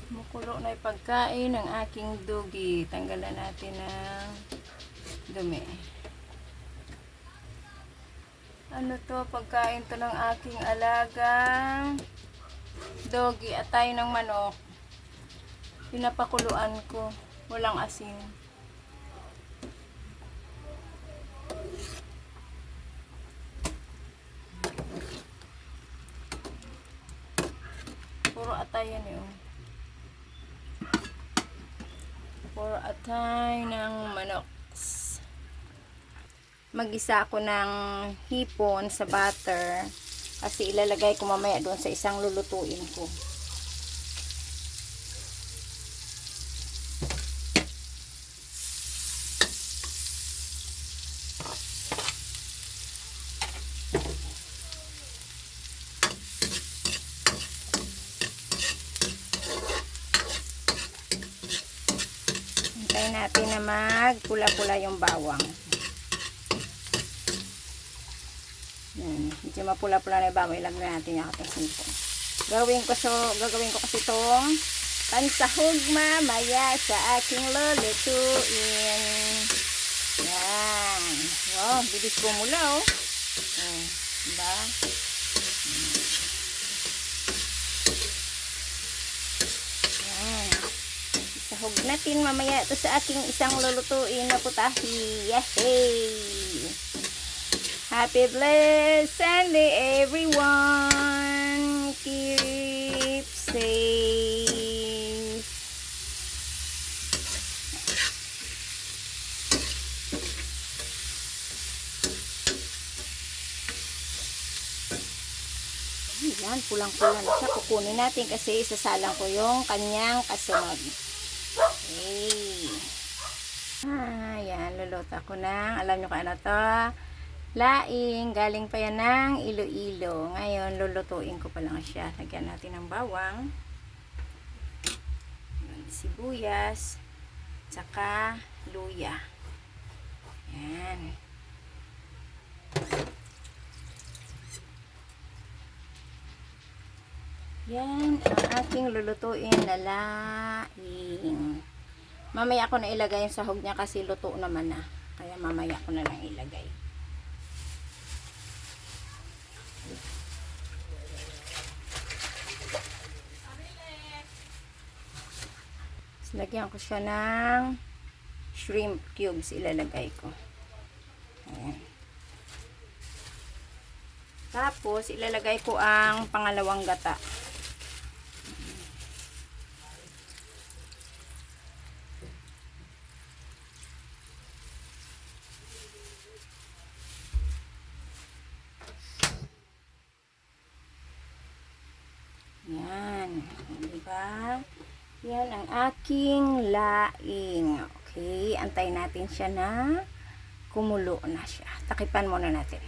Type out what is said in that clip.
Mukulo na yung pagkain ng aking dugi. Tanggalan natin ng dumi. Ano to? Pagkain to ng aking alagang dogi. Atay ng manok. Pinapakuluan ko. Walang asin. Puro atay yan yun. Puro atay ng manok. Mag-isa ako ng hipon sa butter. Kasi ilalagay ko mamaya doon sa isang lulutuin ko. Hintayin natin na magpula-pula yung bawang. Yan. Medyo mapula-pula na yung bawang. Ilagay natin yung ating hipon. Gagawin ko kasi itong pansahog mamaya sa aking lulutuin. Yan. Wow, bilis bumula oh. Diba? Yan. Isahog natin mamaya ito sa aking isang lulutuin na putahe. Yahey! Happy blessed Sunday everyone. Keep safe. Yan, pulang-pula na siya. Kukunin natin kasi isasalang ko yung kanyang kasunod. Okay. Yan, luluto ko na. Alam nyo kung ano to? Laing, galing pa yan ng Iloilo. Ngayon, lulutuin ko pa lang siya. Lagyan natin ng bawang, sibuyas, tsaka luya. Yan. Yan ang aking lulutuin na laing. Mamaya ko na ilagay yung sahog niya kasi luto naman na. Kaya mamaya ko na lang ilagay. Lagyan ko siya ng shrimp cubes, ilalagay ko. Ayan. Tapos, ilalagay ko ang pangalawang gata. Yan. Diba? Yan ang aking laing. Okay, antayin natin siya na kumulo na siya. Takipan muna natin.